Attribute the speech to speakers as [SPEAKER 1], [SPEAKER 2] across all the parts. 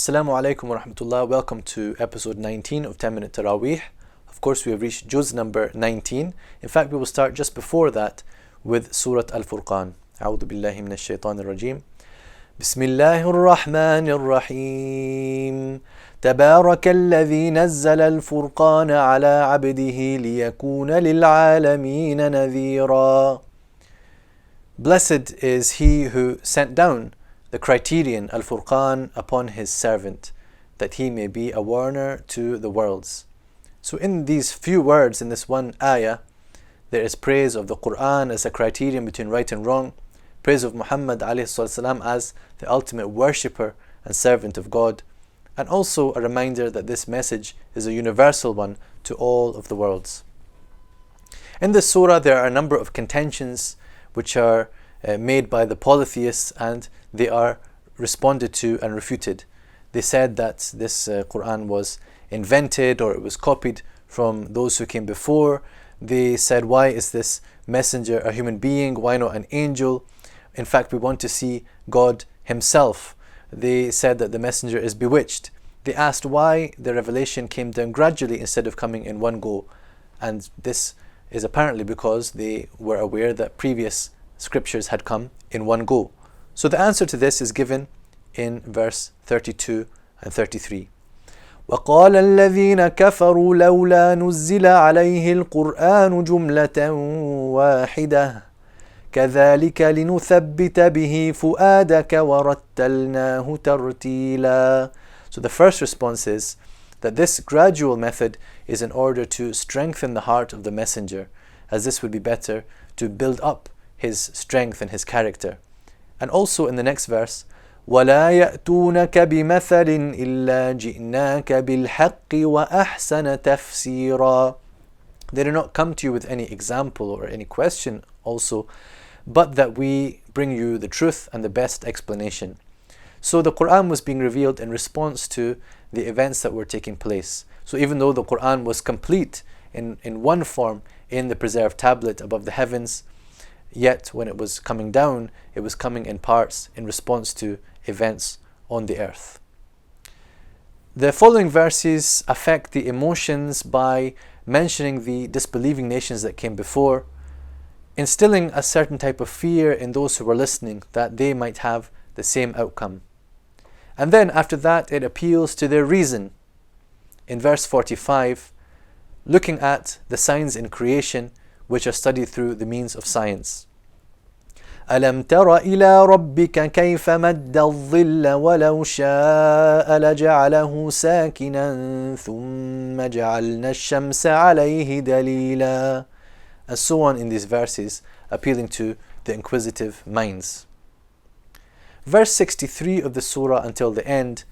[SPEAKER 1] Assalamu alaikum wa rahmatullah. Welcome to episode 19 of 10-Minute Taraweeh. Of course, we have reached juz number 19. In fact, we will start just before that with Surah Al-Furqan. A'udhu billahi minash shaitanir rajim. Bismillahir rahmanir rahim. تبارك الذي نزل الفرقان على عبده ليكون للعالمين نذيرا. Blessed is he who sent down the criterion Al-Furqan upon his servant, that he may be a warner to the worlds. So in these few words, in this one ayah, there is praise of the Quran as a criterion between right and wrong, praise of Muhammad ﷺ as the ultimate worshipper and servant of God, and also a reminder that this message is a universal one to all of the worlds. In this surah, there are a number of contentions which are made by the polytheists, and they are responded to and refuted. They said that this Quran was invented or it was copied from those who came before. They said, why is this messenger a human being? Why not an angel? In fact, we want to see God himself. They said that the messenger is bewitched. They asked why the revelation came down gradually instead of coming in one go. And this is apparently because they were aware that previous scriptures had come in one go. So the answer to this is given in verse 32 and 33. وَقَالَ الَّذِينَ كَفَرُوا لَوْلَا نُزِّلَ عَلَيْهِ الْقُرْآنُ جُمْلَةً وَاحِدَةً كَذَلِكَ لِنُثَبِّتَ بِهِ فُؤَادَكَ وَرَتَّلْنَاهُ تَرْتِيلًا. So the first response is that this gradual method is in order to strengthen the heart of the messenger, as this would be better to build up his strength and his character. And also in the next verse, وَلَا يَأْتُونَكَ بِمَثَلٍ إِلَّا جِئْنَاكَ بِالْحَقِّ وَأَحْسَنَ تَفْسِيرًا. They do not come to you with any example or any question also, but that we bring you the truth and the best explanation. So the Quran was being revealed in response to the events that were taking place. So even though the Quran was complete in one form in the preserved tablet above the heavens, yet when it was coming down, it was coming in parts in response to events on the earth. The following verses affect the emotions by mentioning the disbelieving nations that came before, instilling a certain type of fear in those who were listening that they might have the same outcome. And then after that, it appeals to their reason. In verse 45, looking at the signs in creation which are studied through the means of science. أَلَمْ تَرَ إِلَىٰ رَبِّكَ كَيْفَ مَدَّ الظِّلَّ وَلَوْ شَاءَ لَجَعَلَهُ سَاكِنًا ثُمَّ جَعَلْنَا الشَّمْسَ عَلَيْهِ دَلِيلًا. And so on in these verses, appealing to the inquisitive minds. Verse 63 of the surah until the end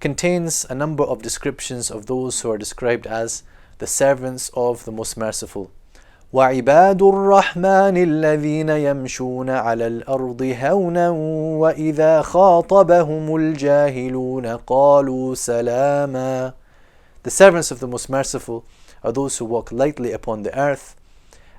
[SPEAKER 1] contains a number of descriptions of those who are described as the servants of the Most Merciful. وَعِبَادُ الرَّحْمَنِ الَّذِينَ يَمْشُونَ عَلَى الْأَرْضِ هَوْنًا وَإِذَا خَاطَبَهُمُ الْجَاهِلُونَ قَالُوا سَلَامًا. The servants of the Most Merciful are those who walk lightly upon the earth,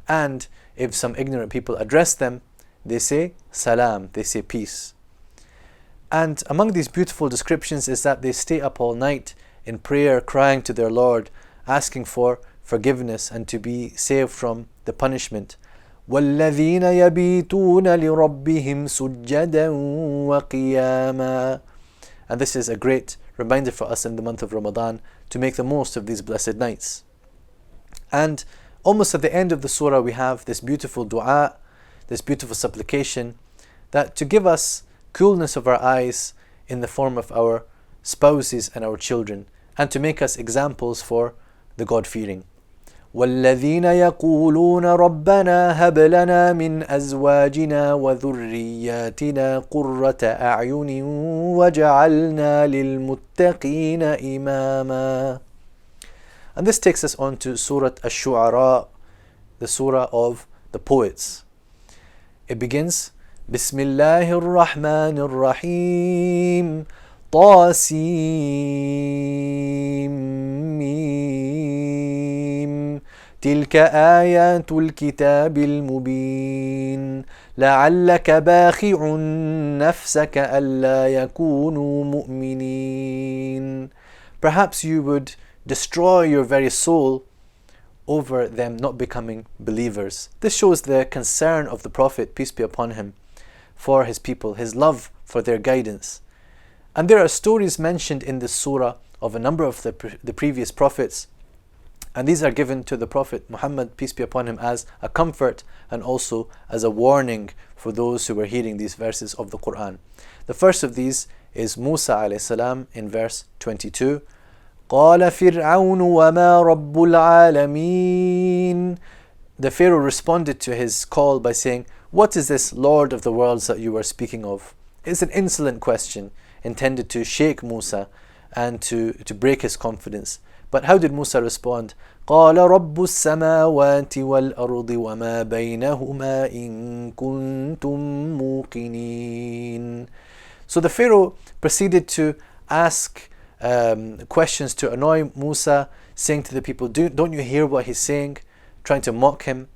[SPEAKER 1] and if some ignorant people address them, they say salam, they say peace. And among these beautiful descriptions is that they stay up all night in prayer, crying to their Lord, asking for forgiveness and to be saved from the punishment. وَالَّذِينَ يَبِيتُونَ لِرَبِّهِمْ سُجَّدًا وَقِيَامًا. And this is a great reminder for us in the month of Ramadan to make the most of these blessed nights. And almost at the end of the surah, we have this beautiful dua, this beautiful supplication, that to give us coolness of our eyes in the form of our spouses and our children, and to make us examples for the God-fearing. وَالَّذِينَ يَقُولُونَ رَبَّنَا هَبْ لَنَا مِنْ أَزْوَاجِنَا وَذُرِّيَّاتِنَا قُرَّةَ أَعْيُنٍ وَجَعَلْنَا لِلْمُتَّقِينَ إِمَامًا. And this takes us on to Surah Ash-Shu'ara, the surah of the poets. It begins, بسم الله الرحمن الرحيم طاسيم تلك آيات الكتاب المبين لعلك باخع نفسك ألا يكونوا مؤمنين. perhaps you would destroy your very soul over them not becoming believers. This shows the concern of the Prophet, peace be upon him, for his people, his love for their guidance. And there are stories mentioned in this surah of a number of the previous prophets, and these are given to the Prophet Muhammad, peace be upon him, as a comfort and also as a warning for those who were hearing these verses of the Quran. The first of these is Musa alayhi salam in verse 22. قال فرعون وما رب العالمين. The Pharaoh responded to his call by saying, "What is this Lord of the worlds that you are speaking of?" It's an insolent question intended to shake Musa and to break his confidence. But how did Musa respond? قال رب السماوات والأرض وما بينهما إن كنتم موقنين. So the Pharaoh proceeded to ask questions to annoy Musa, saying to the people, don't you hear what he's saying? Trying to mock him.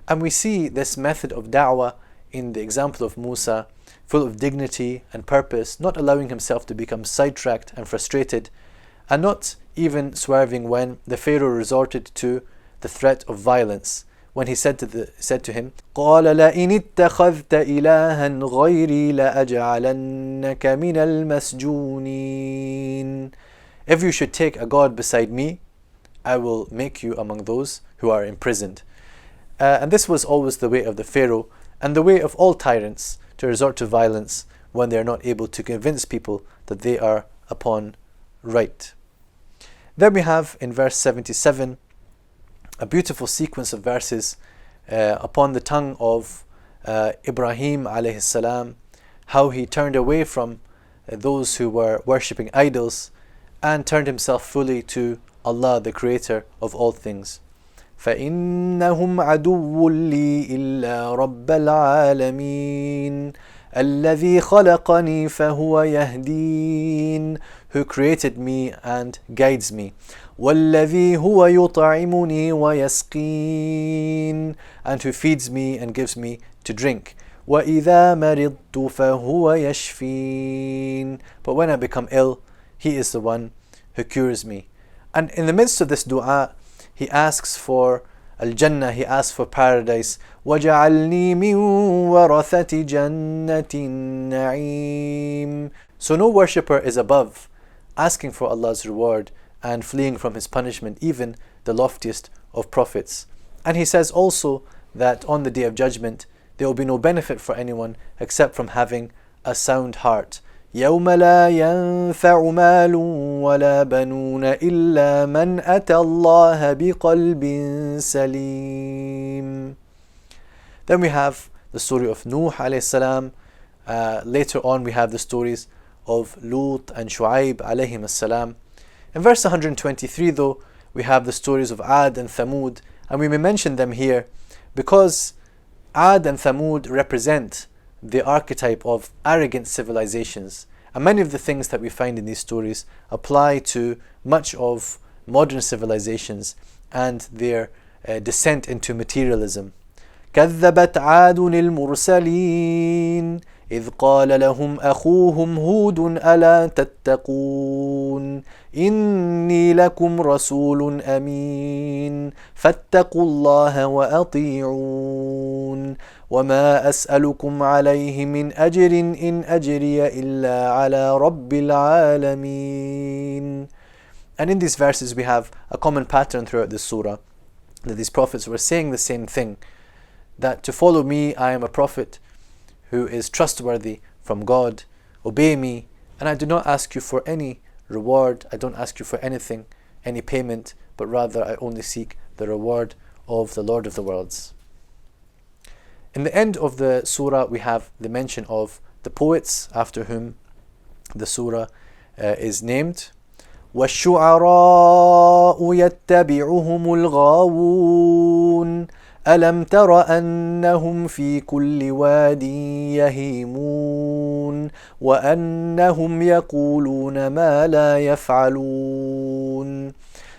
[SPEAKER 1] And we see this method of da'wah in the example of Musa, full of dignity and purpose, not allowing himself to become sidetracked and frustrated, and not even swerving when the Pharaoh resorted to the threat of violence, when he said to him, قال لئن اتخذت إلها غيري لأجعلنك من المسجونين. If you should take a god beside me, I will make you among those who are imprisoned. And this was always the way of the Pharaoh and the way of all tyrants, to resort to violence when they are not able to convince people that they are upon right. Then we have in verse 77 a beautiful sequence of verses upon the tongue of Ibrahim alayhi salam, how he turned away from those who were worshipping idols and turned himself fully to Allah, the creator of all things. فإنهم عدو لي إلا رب العالمين الذي خلقني فهو يهدين. Who created me and guides me. والذي هو يطعمني ويسقين. And who feeds me and gives me to drink. وإذا مرضت فهو يشفين. But when I become ill, He is the one who cures me. And in the midst of this dua, he asks for Al-Jannah, he asks for paradise. وَجَعَلْنِي مِنْ وَرَثَةِ جَنَّةِ النَّعِيمِ. So no worshipper is above asking for Allah's reward and fleeing from His punishment, even the loftiest of prophets. And he says also that on the Day of Judgment, there will be no benefit for anyone except from having a sound heart. يوم لا ينفع مال ولا بنون إلا من أتى الله بقلب سليم. Then we have the story of Nuh alayhi salam. Later on we have the stories of Lut and Shu'aib alayhim salam. In verse 123 though, we have the stories of Ad and Thamud, and we may mention them here because Ad and Thamud represent the archetype of arrogant civilizations. And many of the things that we find in these stories apply to much of modern civilizations and their descent into materialism. كذبت عاد المرسلين إذ قال لهم أخوهم هود ألا تتقون إني لكم رسول أمين فاتقوا الله وأطيعون وما أسألكم عليه من أجر إن أجري إلا على رب العالمين. And in these verses we have a common pattern throughout this surah, that these prophets were saying the same thing, that to follow me, I am a prophet who is trustworthy from God. Obey me, and I do not ask you for any reward. I don't ask you for anything, any payment, but rather I only seek the reward of the Lord of the worlds. In the end of the surah, we have the mention of the poets after whom the surah is named. وَالشُّعَرَاءُ يَتَّبِعُهُمُ الْغَاوُونَ أَلَمْ تَرَ أَنَّهُمْ فِي كُلِّ وَادٍ يَهِيمُونَ وَأَنَّهُمْ يَقُولُونَ مَا لَا يَفْعَلُونَ.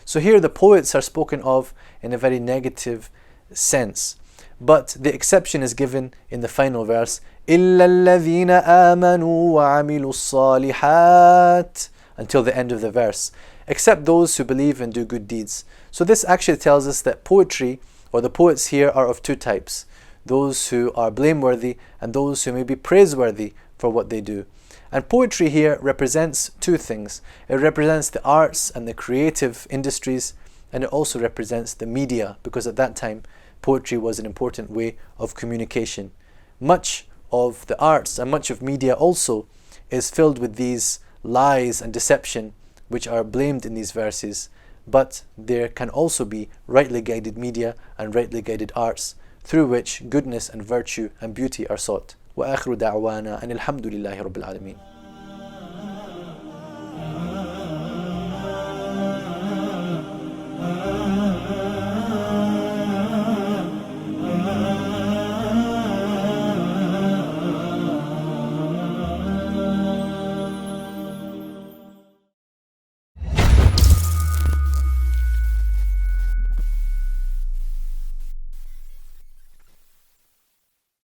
[SPEAKER 1] So here the poets are spoken of in a very negative sense. But the exception is given in the final verse. إِلَّا الَّذِينَ آمَنُوا وَعَمِلُوا الصَّالِحَاتِ until the end of the verse, except those who believe and do good deeds. So this actually tells us that poetry, or the poets here, are of two types: those who are blameworthy and those who may be praiseworthy for what they do. And poetry here represents two things. It represents the arts and the creative industries, and it also represents the media, because at that time poetry was an important way of communication. Much of the arts and much of media also is filled with these lies and deception which are blamed in these verses, but there can also be rightly guided media and rightly guided arts through which goodness and virtue and beauty are sought. وآخر دعوانا أن الحمد لله رب العالمين.